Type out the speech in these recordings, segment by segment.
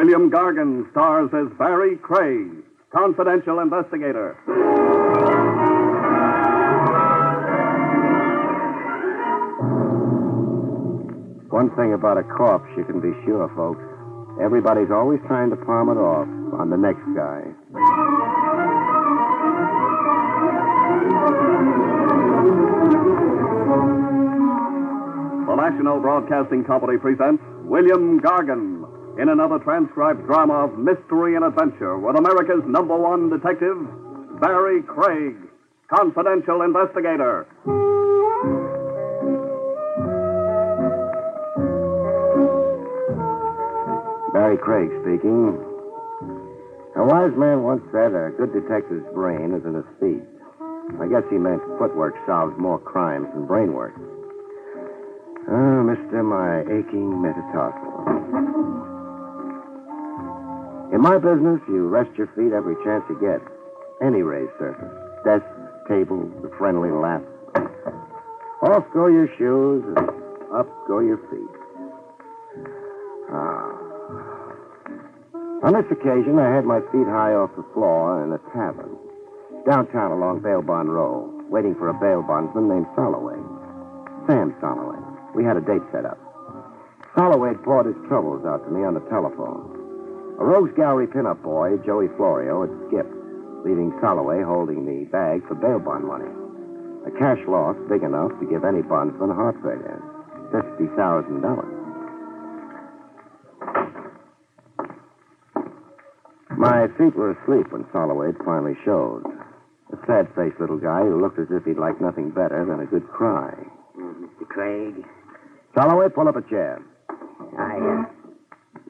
William Gargan stars as Barrie Craig, confidential investigator. One thing about a corpse you can be sure, folks. Everybody's always trying to palm it off on the next guy. The National Broadcasting Company presents William Gargan in another transcribed drama of mystery and adventure with America's #1 detective, Barrie Craig, confidential investigator. Barrie Craig speaking. A wise man once said a good detective's brain is in his feet. I guess he meant footwork solves more crimes than brain work. Oh, mister, my aching metatarsal. In my business, you rest your feet every chance you get. Any raised surface. Desk, table, the friendly lap. Off go your shoes, and up go your feet. On this occasion, I had my feet high off the floor in a tavern. Downtown along Bail Bond Row, waiting for a bail bondsman named Soloway. Sam Soloway. We had a date set up. Soloway had poured his troubles out to me on the telephone. A Rogues Gallery pinup boy, Joey Florio, had skipped, leaving Soloway holding the bag for bail bond money. A cash loss big enough to give any bondsman a heart failure. $50,000. My feet were asleep when Soloway finally showed. A sad-faced little guy who looked as if he'd like nothing better than a good cry. Mr. Craig? Soloway, pull up a chair.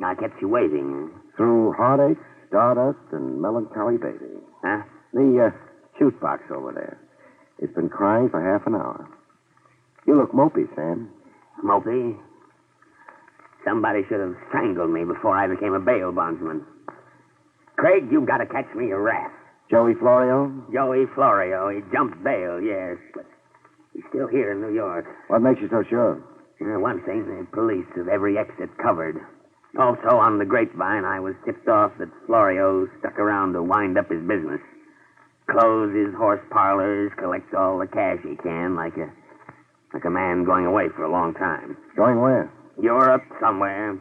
I kept you waiting. Through heartache, stardust, and melancholy baby. Huh? The chute box over there. It's been crying for half an hour. You look mopey, Sam. Mopey? Somebody should have strangled me before I became a bail bondsman. Craig, you've got to catch me a rat. Joey Florio? Joey Florio. He jumped bail, yes, but he's still here in New York. What makes you so sure? One thing, the police have every exit covered. Also, on the grapevine, I was tipped off that Florio stuck around to wind up his business. Close his horse parlors, collects all the cash he can, like a man going away for a long time. Going where? Europe, somewhere.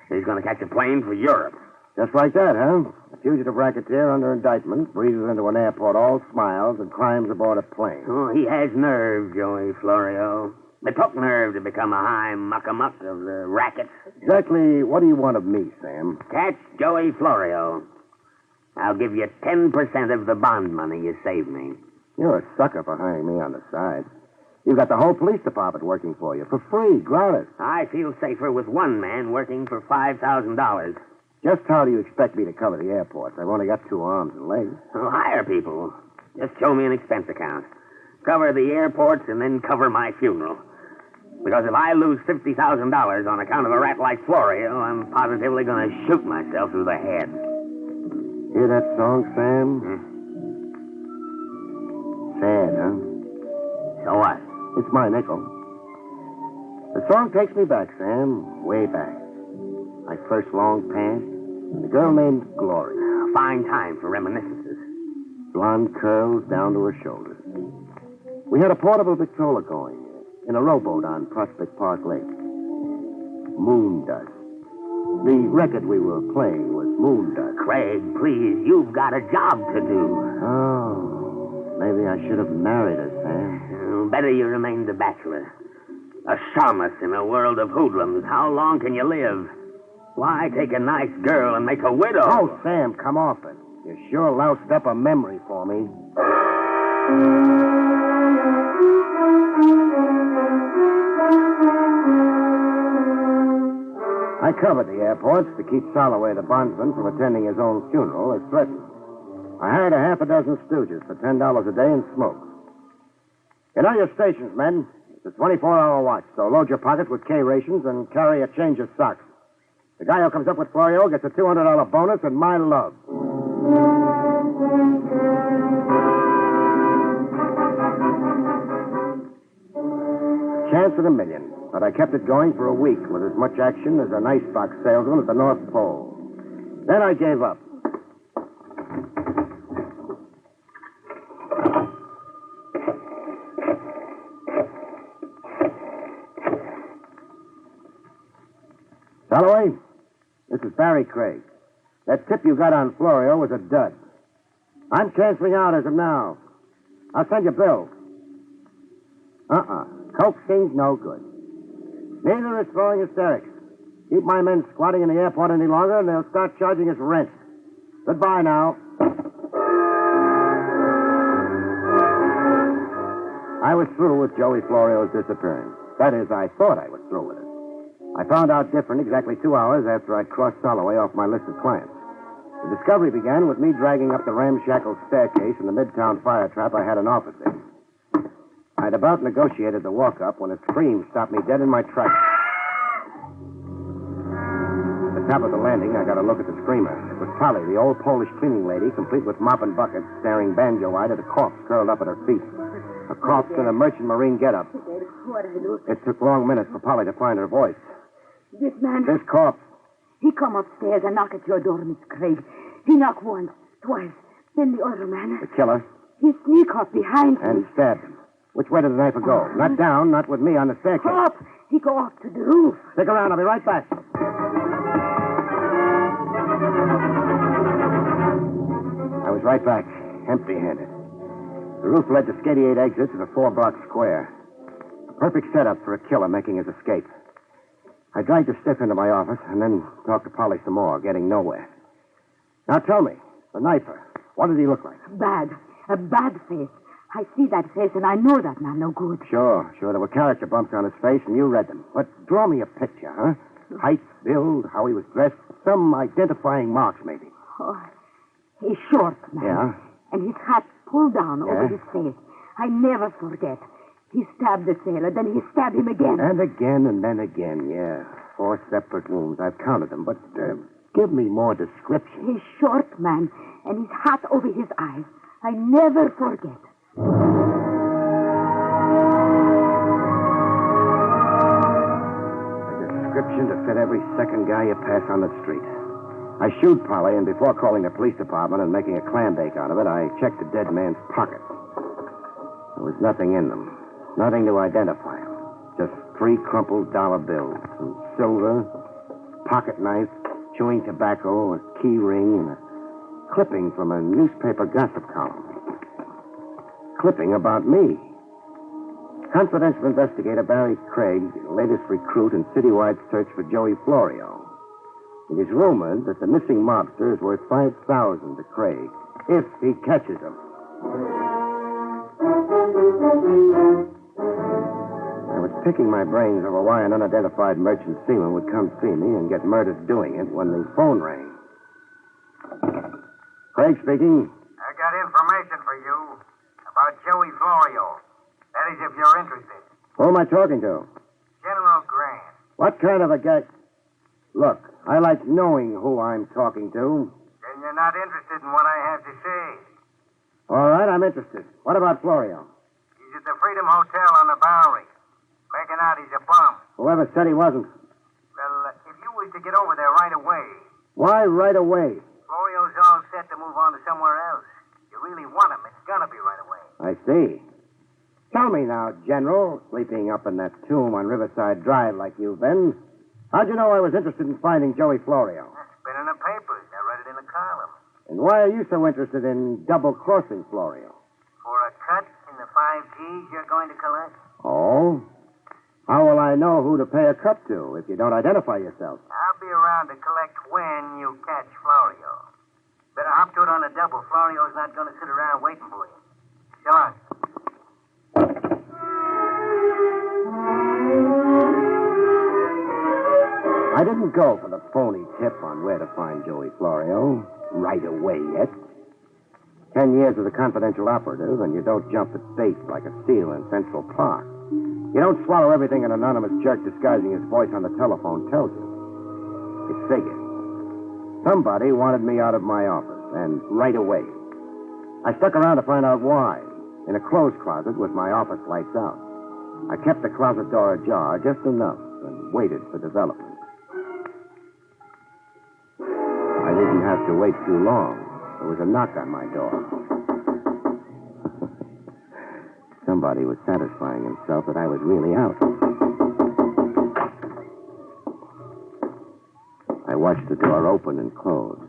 He's going to catch a plane for Europe. Just like that, huh? A fugitive racketeer under indictment breezes into an airport all smiles and climbs aboard a plane. Oh, he has nerve, Joey Florio. It took nerve to become a high muck-a-muck of the rackets. Exactly what do you want of me, Sam? Catch Joey Florio. I'll give you 10% of the bond money you saved me. You're a sucker for hiring me on the side. You've got the whole police department working for you, for free, gratis. I feel safer with one man working for $5,000. Just how do you expect me to cover the airports? I've only got 2 arms and legs. Oh, hire people. Just show me an expense account. Cover the airports and then cover my funeral. Because if I lose $50,000 on account of a rat like Florio, I'm positively going to shoot myself through the head. Hear that song, Sam? Sad, huh? So what? It's my nickel. The song takes me back, Sam, way back. My first long pants, and a girl named Glory. Fine time for reminiscences. Blonde curls down to her shoulders. We had a portable Victrola going in a rowboat on Prospect Park Lake. Moon Dust. The record we were playing was Moon Dust. Craig, please, you've got a job to do. Oh, maybe I should have married her, Sam. Better you remained a bachelor. A shamus in a world of hoodlums. How long can you live? Why take a nice girl and make a widow? Oh, Sam, come off it. You sure loused up a memory for me. I covered the airports to keep Soloway, the bondsman, from attending his own funeral as threatened. I hired a half a dozen stooges for $10 a day and smoke. You know your stations, men. It's a 24-hour watch, so load your pockets with K-rations and carry a change of socks. The guy who comes up with Florio gets a $200 bonus and my love. Chance in a million, but I kept it going for a week with as much action as an icebox salesman at the North Pole. Then I gave up. Holloway, this is Barrie Craig. That tip you got on Florio was a dud. I'm canceling out as of now. I'll send you bills. Coaxing's no good. Neither is throwing hysterics. Keep my men squatting in the airport any longer, and they'll start charging us rent. Goodbye now. I was through with Joey Florio's disappearance. That is, I thought I was through with it. I found out different exactly 2 hours after I'd crossed Holloway off my list of clients. The discovery began with me dragging up the ramshackle staircase in the Midtown fire trap I had an office in. I'd about negotiated the walk-up when a scream stopped me dead in my tracks. At the top of the landing, I got a look at the screamer. It was Polly, the old Polish cleaning lady, complete with mop and bucket, staring banjo-eyed at a corpse curled up at her feet. A corpse in a merchant marine getup. It took long minutes for Polly to find her voice. This man... This corpse. He come upstairs and knock at your door, Miss Craig. He knock once, twice. Then the other man... The killer. He sneak up behind me. And stabbed him. Which way did the knife go? Not down, not with me on the staircase. Up! He go up to the roof. Stick around, I'll be right back. I was right back, empty-handed. The roof led to 88 exits in a 4-block square. A perfect setup for a killer making his escape. I dragged the stiff into my office and then talked to Polly some more, getting nowhere. Now tell me, the knifer, what did he look like? Bad. A bad face. I see that face and I know that man no good. Sure. There were character bumps on his face and you read them. But draw me a picture, huh? Height, build, how he was dressed, some identifying marks maybe. Oh, he's short, man. Yeah? And his hat pulled down over his face. I never forget. He stabbed the sailor, then he stabbed him again. And again, and then again, yeah. 4 separate wounds. I've counted them, but give me more description. He's short, man, and his hat over his eyes. I never forget. A description to fit every second guy you pass on the street. I shooed Polly, and before calling the police department and making a clam bake out of it, I checked the dead man's pockets. There was nothing in them. Nothing to identify him. Just 3 crumpled dollar bills, some silver, pocket knife, chewing tobacco, a key ring, and a clipping from a newspaper gossip column. Clipping about me. Confidential investigator Barrie Craig, latest recruit in citywide search for Joey Florio. It is rumored that the missing mobster is worth $5,000 to Craig, if he catches him. I was picking my brains over why an unidentified merchant seaman would come see me and get murdered doing it when the phone rang. Craig speaking. I got information for you about Joey Florio. That is, if you're interested. Who am I talking to? General Grant. What kind of a guy? Look, I like knowing who I'm talking to. Then you're not interested in what I have to say. All right, I'm interested. What about Florio? He's at the Freedom Hotel on the Bowery. Making out he's a bum. Whoever said he wasn't. Well, if you was to get over there right away... Why right away? Florio's all set to move on to somewhere else. You really want him, it's gonna be right away. I see. Tell me now, General, sleeping up in that tomb on Riverside Drive like you've been, how'd you know I was interested in finding Joey Florio? It's been in the papers. I read it in the column. And why are you so interested in double-crossing Florio? For a cut in the 5 G's you're going to collect? Oh? How will I know who to pay a cut to if you don't identify yourself? I'll be around to collect when you catch Florio. Better hop to it on a double. Florio's not going to sit around waiting for you. So long. I didn't go for the phony tip on where to find Joey Florio right away yet. 10 years as a confidential operative, and you don't jump at bait like a seal in Central Park. You don't swallow everything an anonymous jerk disguising his voice on the telephone tells you. It figured. Somebody wanted me out of my office, and right away. I stuck around to find out why, in a clothes closet with my office lights out. I kept the closet door ajar just enough and waited for development. I didn't have to wait too long. There was a knock on my door. Somebody was satisfying himself that I was really out. I watched the door open and close,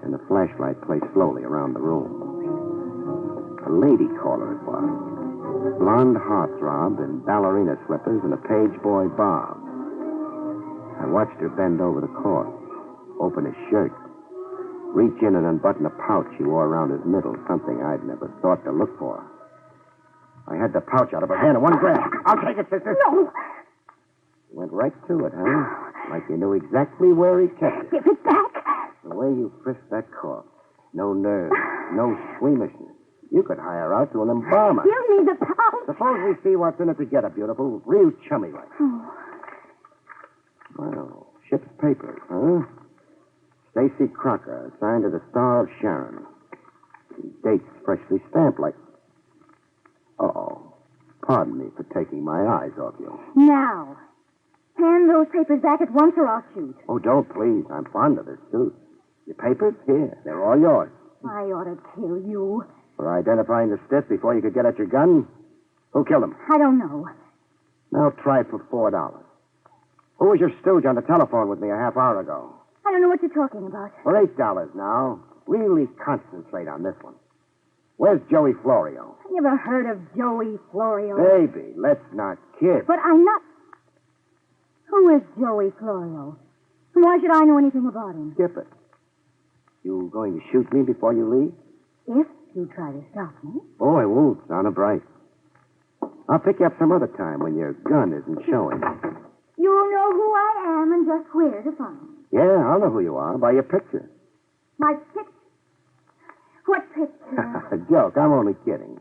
and the flashlight play slowly around the room. A lady caller it was. Blonde heartthrob in ballerina slippers and a page boy bob. I watched her bend over the corpse, open his shirt, reach in and unbutton a pouch he wore around his middle, something I'd never thought to look for. I had the pouch out of her hand in one grab. I'll take it, sister. No. You went right to it, huh? Like you knew exactly where he kept it. Give it back. The way you frisked that corpse. No nerves, no squeamishness. You could hire out to an embalmer. Give me the pouch. Suppose we see what's in it together, beautiful. Real chummy like. Oh. Well, ship's papers, huh? Stacy Crocker, assigned to the Star of Sharon. Dates freshly stamped like... Uh-oh. Pardon me for taking my eyes off you. Now, hand those papers back at once or I'll shoot. Oh, don't, please. I'm fond of this suit. Your papers? Here. They're all yours. I ought to kill you. For identifying the stiff before you could get at your gun? Who killed him? I don't know. Now try for $4. Who was your stooge on the telephone with me a half hour ago? I don't know what you're talking about. For $8 now. Really concentrate on this one. Where's Joey Florio? I never heard of Joey Florio. Baby, let's not kid. But I'm not... Who is Joey Florio? And why should I know anything about him? Skip it. You going to shoot me before you leave? If you try to stop me. Oh, I won't. Honor bright. I'll pick you up some other time when your gun isn't showing. You'll know who I am and just where to find me. Yeah, I'll know who you are by your picture. My picture? What picture? Joke. I'm only kidding.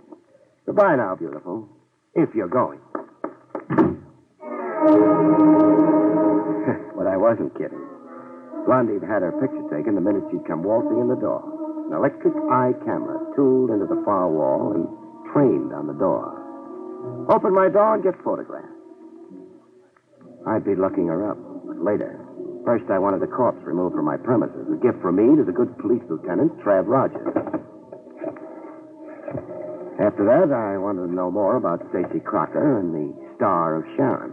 Goodbye now, beautiful. If you're going. But I wasn't kidding. Blondie'd had her picture taken the minute she'd come waltzing in the door. An electric eye camera tooled into the far wall and trained on the door. Open my door and get photographed. I'd be looking her up, but later. First, I wanted the corpse removed from my premises. A gift from me to the good police lieutenant, Trav Rogers. After that, I wanted to know more about Stacy Crocker and the Star of Sharon.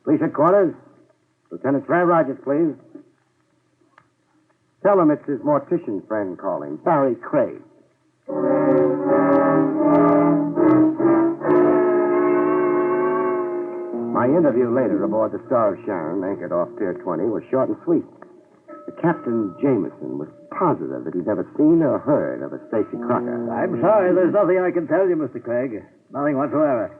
Police headquarters. Lieutenant Trav Rogers, please. Tell him it's his mortician friend calling, Barrie Craig. My interview later aboard the Star of Sharon, anchored off Pier 20, was short and sweet. The Captain Jameson was positive that he'd never seen or heard of a Stacy Crocker. I'm sorry, there's nothing I can tell you, Mr. Craig. Nothing whatsoever.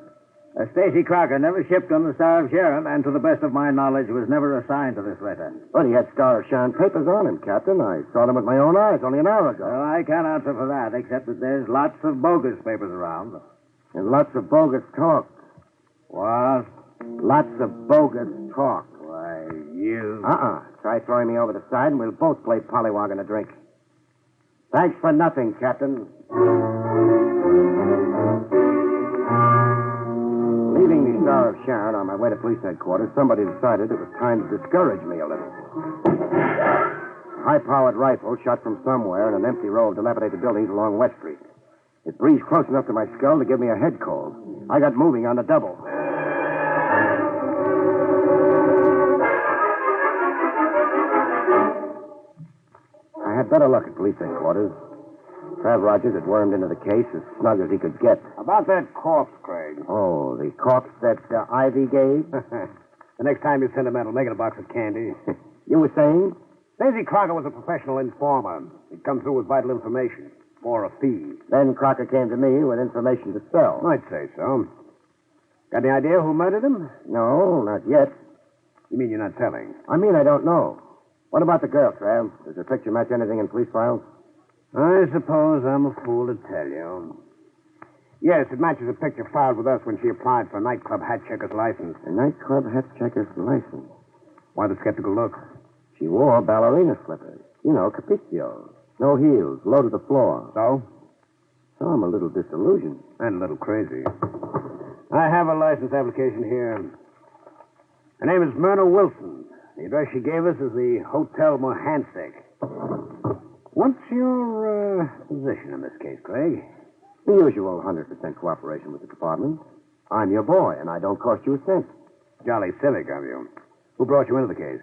Stacy Crocker never shipped on the Star of Sharon, and to the best of my knowledge, was never assigned to this letter. But he had Star of Sharon papers on him, Captain. I saw them with my own eyes only an hour ago. Well, I can't answer for that, except that there's lots of bogus papers around. And lots of bogus talk. What? Lots of bogus talk. Why, you... Try throwing me over the side, and we'll both play pollywog in a drink. Thanks for nothing, Captain. Leaving the Star of Sharon on my way to police headquarters, somebody decided it was time to discourage me a little. A high-powered rifle shot from somewhere in an empty row of dilapidated buildings along West Street. It breezed close enough to my skull to give me a head cold. I got moving on the double. I had better look at police headquarters. Trav Rogers had wormed into the case as snug as he could get. About that corpse, Craig. Oh, the corpse that Ivy gave? The next time you send a man, make it a box of candy. You were saying? Stacy Crocker was a professional informer. He'd come through with vital information for a fee. Then Crocker came to me with information to sell. I'd say so. Got any idea who murdered him? No, not yet. You mean you're not telling? I mean, I don't know. What about the girl, Trav? Does her picture match anything in police files? I suppose I'm a fool to tell you. Yes, it matches a picture filed with us when she applied for a nightclub hat checker's license. A nightclub hat checker's license? Why the skeptical look? She wore ballerina slippers. You know, capriccios. No heels, low to the floor. So? So I'm a little disillusioned. And a little crazy. I have a license application here. Her name is Myrna Wilson. The address she gave us is the Hotel Mohansick. What's your position in this case, Craig? The usual 100% cooperation with the department. I'm your boy, and I don't cost you a cent. Jolly civic of you. Who brought you into the case?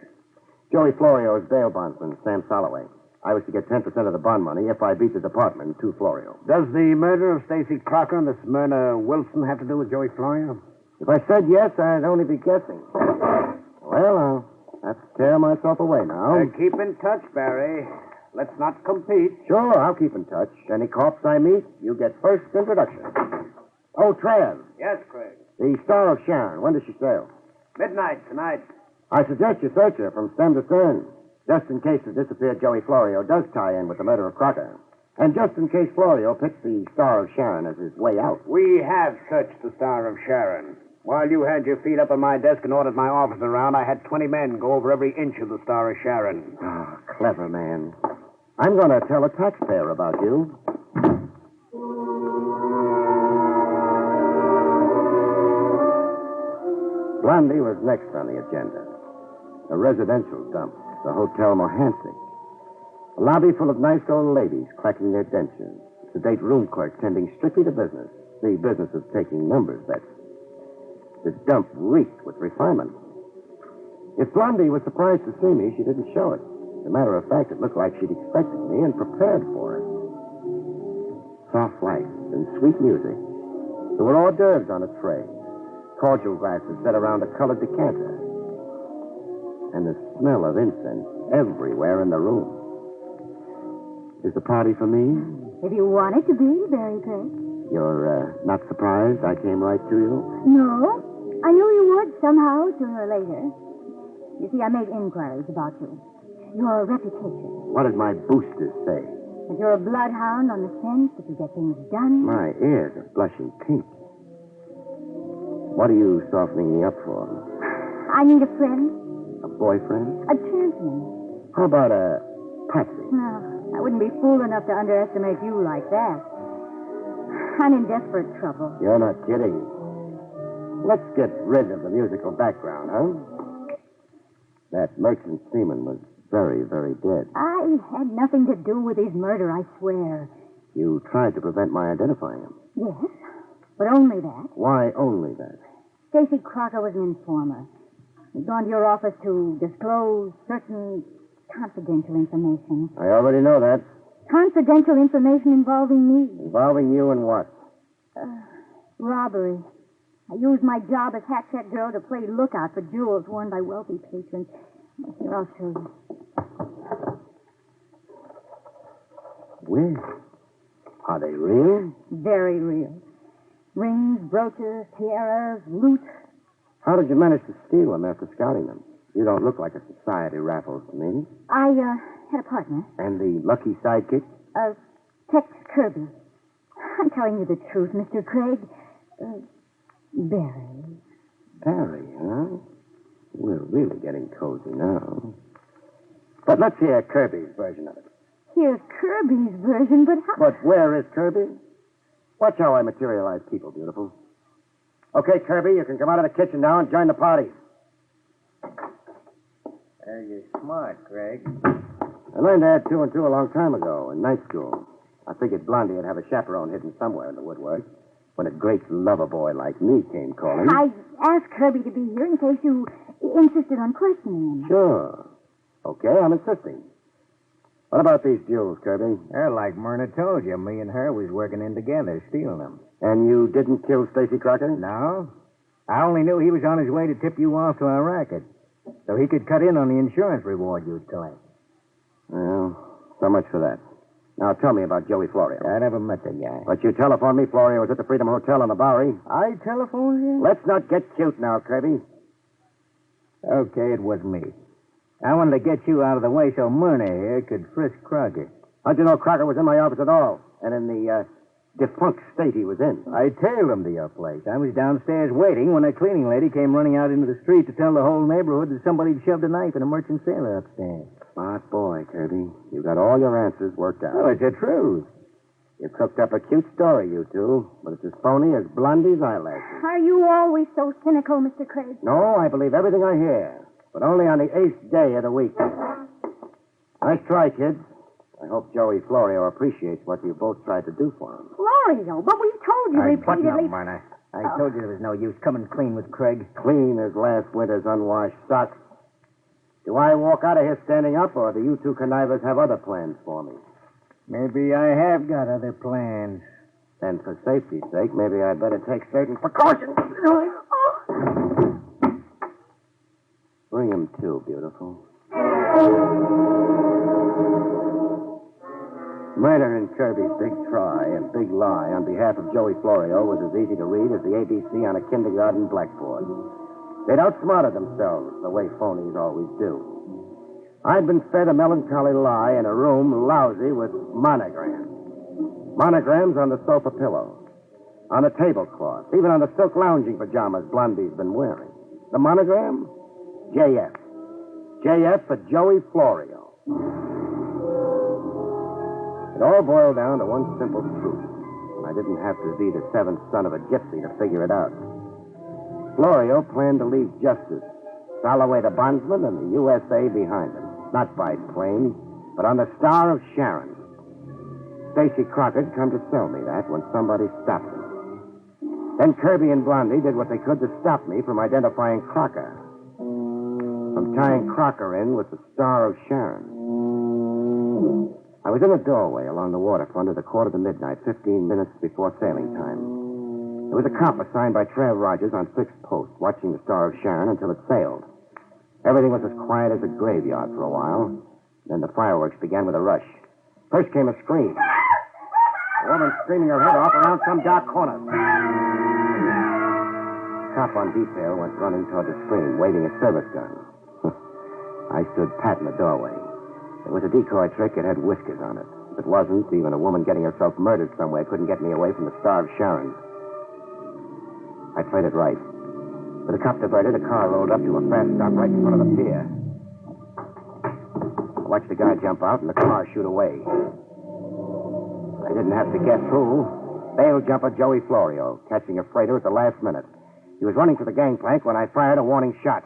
Joey Florio's bail bondsman, Sam Soloway. I was to get 10% of the bond money if I beat the department to Florio. Does the murder of Stacy Crocker and the Smyrna Wilson have to do with Joey Florio? If I said yes, I'd only be guessing. Well, I'll have to tear myself away now. Keep in touch, Barry. Let's not compete. Sure, I'll keep in touch. Any corpse I meet, you get first introduction. Oh, Trav. Yes, Craig. The Star of Sharon. When does she sail? Midnight tonight. I suggest you search her from stem to stern, just in case the disappeared Joey Florio does tie in with the murder of Crocker. And just in case Florio picks the Star of Sharon as his way out. We have searched the Star of Sharon. While you had your feet up on my desk and ordered my office around, I had 20 men go over every inch of the Star of Sharon. Ah, clever man. I'm going to tell a taxpayer about you. Blondie was next on the agenda. A residential dump, the Hotel Mohansick. A lobby full of nice old ladies cracking their dentures. A sedate room clerk tending strictly to business. The business of taking numbers bets. This dump reeked with refinement. If Blondie was surprised to see me, she didn't show it. As a matter of fact, it looked like she'd expected me and prepared for it. Soft lights and sweet music. There were hors d'oeuvres on a tray. Cordial glasses set around a colored decanter. And the smell of incense everywhere in the room. Is the party for me? If you want it to be, Barrie Craig. You're not surprised I came right to you? No. I knew you would somehow, sooner or later. You see, I made inquiries about you. Your reputation. What did my boosters say? That you're a bloodhound on the scent, that you get things done. My ears are blushing pink. What are you softening me up for? I need a friend. A boyfriend? A champion. How about a patsy? No, I wouldn't be fool enough to underestimate you like that. I'm in desperate trouble. You're not kidding. Let's get rid of the musical background, huh? That merchant seaman was very, very dead. I had nothing to do with his murder, I swear. You tried to prevent my identifying him. Yes, but only that. Why only that? Stacy Crocker was an informer. He'd gone to your office to disclose certain confidential information. I already know that. Confidential information involving me. Involving you in what? Robbery. I used my job as hat-check girl to play lookout for jewels worn by wealthy patrons. Here, I'll show you. Where? Are they real? Very real. Rings, brooches, tiaras, loot. How did you manage to steal them after scouting them? You don't look like a society raffle to me. I had a partner. And the lucky sidekick? Tex Kirby. I'm telling you the truth, Mr. Craig. Barry. Barry, huh? We're really getting cozy now. But let's hear Kirby's version of it. Here's Kirby's version, but how... But where is Kirby? Watch how I materialize people, beautiful. Okay, Kirby, you can come out of the kitchen now and join the party. You're smart, Craig. I learned to add 2 and 2 a long time ago in night school. I figured Blondie would have a chaperone hidden somewhere in the woodwork when a great lover boy like me came calling. I asked Kirby to be here in case you insisted on questioning him. Sure. Okay, I'm insisting. What about these jewels, Kirby? Well, like Myrna told you, me and her was working in together, stealing them. And you didn't kill Stacy Crocker? No. I only knew he was on his way to tip you off to our racket, so he could cut in on the insurance reward you'd collect. Well, so much for that. Now tell me about Joey Florio. I never met the guy. But you telephoned me Florio was at the Freedom Hotel on the Bowery. I telephoned you? Let's not get cute now, Kirby. Okay, it was me. I wanted to get you out of the way so Myrna here could frisk Crocker. How'd you know Crocker was in my office at all? And in the defunct state he was in? I tailed him to your place. I was downstairs waiting when a cleaning lady came running out into the street to tell the whole neighborhood that somebody'd shoved a knife in a merchant sailor upstairs. Smart boy, Kirby. You got all your answers worked out. Well, it's the truth. You cooked up a cute story, you two, but it's as phony as Blondie's eyelashes. Are you always so cynical, Mr. Craig? No, I believe everything I hear. but only on the 8th day of the week. Nice try, kids. I hope Joey Florio appreciates what you both tried to do for him. Florio, but we've told you repeatedly... Marna. I told you there was no use coming clean with Craig. Clean as last winter's unwashed socks. Do I walk out of here standing up, or do you two connivers have other plans for me? Maybe I have got other plans. Then for safety's sake, maybe I'd better take certain precautions. Bring him to, beautiful. Murder in Kirby's big try and big lie on behalf of Joey Florio was as easy to read as the ABC on a kindergarten blackboard. They'd outsmarted themselves the way phonies always do. I'd been fed a melancholy lie in a room lousy with monograms. Monograms on the sofa pillow, on the tablecloth, even on the silk lounging pajamas Blondie's been wearing. The monogram? JF. JF for Joey Florio. It all boiled down to one simple truth. I didn't have to be the seventh son of a gypsy to figure it out. Florio planned to leave justice, Soloway the bondsman, and the USA behind him. Not by plane, but on the Star of Sharon. Stacy Crockett come to sell me that when somebody stopped him. Then Kirby and Blondie did what they could to stop me from identifying Crocker. From tying Crocker in with the Star of Sharon. I was in a doorway along the waterfront at 1:45, 15 minutes before sailing time. There was a cop assigned by Trav Rogers on fixed post, watching the Star of Sharon until it sailed. Everything was as quiet as a graveyard for a while. Then the fireworks began with a rush. First came a scream. A woman screaming her head off around some dark corner. The cop on detail went running toward the screen, waving his service gun. I stood pat in the doorway. It was a decoy trick. It had whiskers on it. If it wasn't, even a woman getting herself murdered somewhere couldn't get me away from the Star of Sharon. I played it right. With the cop diverted, a car rolled up to a fast stop right in front of the pier. I watched the guy jump out and the car shoot away. I didn't have to guess who. Bail jumper Joey Florio, catching a freighter at the last minute. He was running for the gangplank when I fired a warning shot.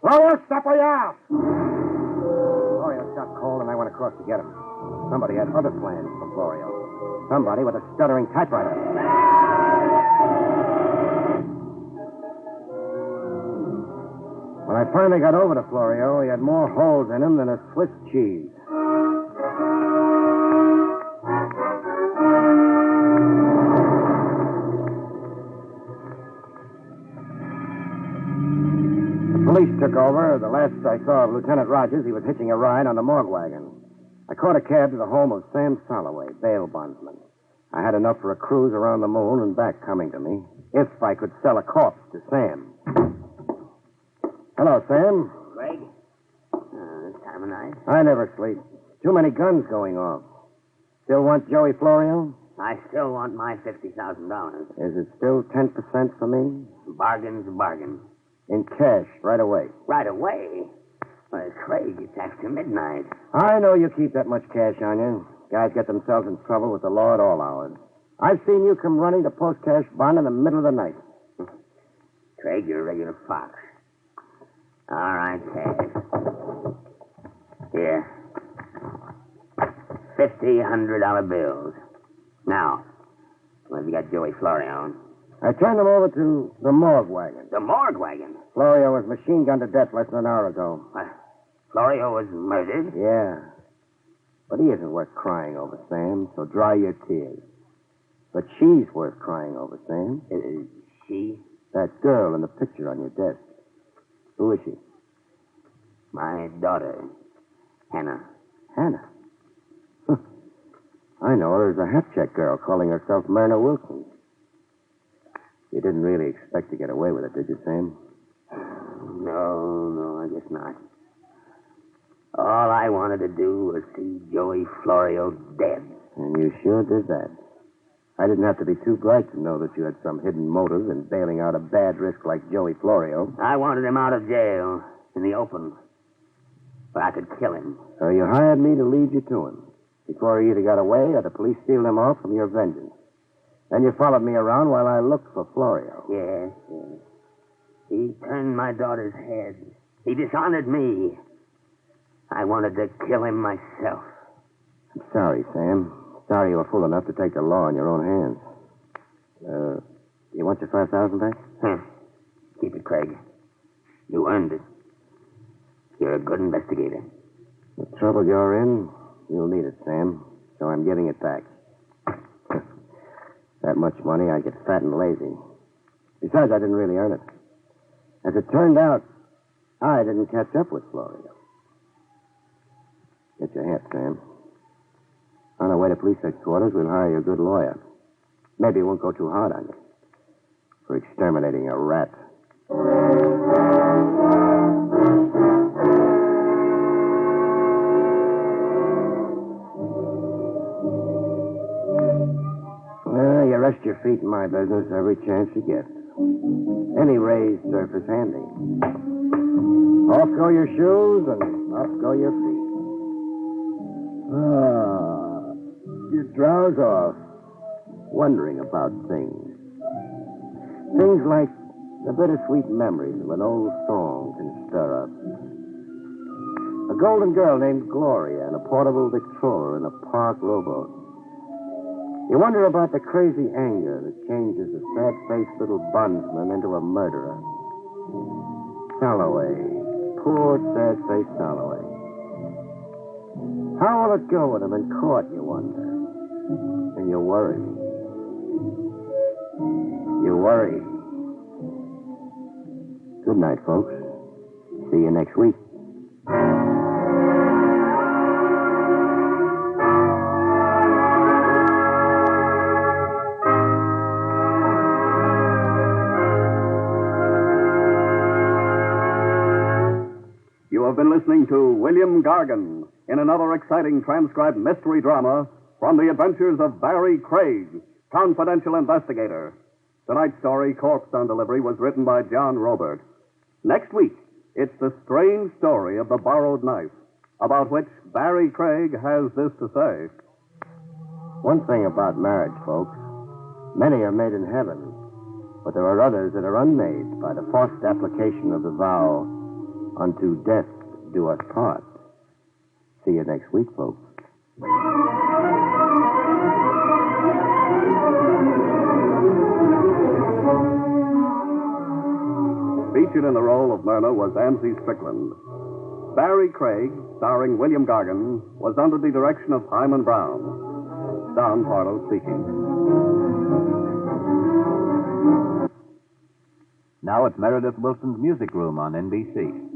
Florio, stop where you are! Florio stopped cold and I went across to get him. Somebody had other plans for Florio. Somebody with a stuttering typewriter. When I finally got over to Florio, he had more holes in him than a Swiss cheese. The police took over. The last I saw of Lieutenant Rogers, he was hitching a ride on the morgue wagon. I caught a cab to the home of Sam Soloway, bail bondsman. I had enough for a cruise around the moon and back coming to me, if I could sell a corpse to Sam. Hello, Sam. Craig? This time of night? I never sleep. Too many guns going off. Still want Joey Florio? I still want my $50,000. Is it still 10% for me? Bargain's a bargain. In cash, right away. Right away? Well, Craig, it's after midnight. I know you keep that much cash on you. Guys get themselves in trouble with the law at all hours. I've seen you come running to post cash bond in the middle of the night. Craig, you're a regular fox. All right, cash. Here. $100 bills. Now, where have you got Joey Florio? I turned him over to the morgue wagon. The morgue wagon? Florio was machine gunned to death less than an hour ago. Florio was murdered? Yeah. But he isn't worth crying over, Sam, so dry your tears. But she's worth crying over, Sam. She? That girl in the picture on your desk. Who is she? My daughter, Hannah. Hannah? I know her as a hat-check girl calling herself Myrna Wilson. You didn't really expect to get away with it, did you, Sam? No, I guess not. All I wanted to do was see Joey Florio dead. And you sure did that. I didn't have to be too bright to know that you had some hidden motive in bailing out a bad risk like Joey Florio. I wanted him out of jail, in the open, where I could kill him. So you hired me to lead you to him, before he either got away or the police sealed him off from your vengeance. Then you followed me around while I looked for Florio. Yes. He turned my daughter's head, He dishonored me. I wanted to kill him myself. I'm sorry, Sam. Sorry you were fool enough to take the law in your own hands. You want your $5,000 back? Keep it, Craig. You earned it. You're a good investigator. The trouble you're in, you'll need it, Sam. So I'm giving it back. That much money, I get fat and lazy. Besides, I didn't really earn it. As it turned out, I didn't catch up with Florio. Get your hat, Sam. On our way to police headquarters, we'll hire you a good lawyer. Maybe it won't go too hard on you for exterminating a rat. You rest your feet in my business every chance you get. Any raised surface handy. Off go your shoes and up go your feet. You drowse off, wondering about things. Things like the bittersweet memories of an old song can stir up. A golden girl named Gloria and a portable Victrola in a park rowboat. You wonder about the crazy anger that changes a sad-faced little bondsman into a murderer. Salloway. Poor, sad-faced Salloway. How will it go with him in court, you wonder? And you worry. You worry. Good night, folks. See you next week. You have been listening to William Gargan in another exciting transcribed mystery drama from the adventures of Barrie Craig, confidential investigator. Tonight's story, Corpse on Delivery, was written by John Robert. Next week, it's the strange story of the borrowed knife, about which Barrie Craig has this to say. One thing about marriage, folks. Many are made in heaven, but there are others that are unmade by the forced application of the vow, unto death do us part. See you next week, folks. Featured in the role of Myrna was Ansie Strickland. Barrie Craig, starring William Gargan, was under the direction of Hyman Brown. Don Pardo speaking. Now it's Meredith Wilson's Music Room on NBC.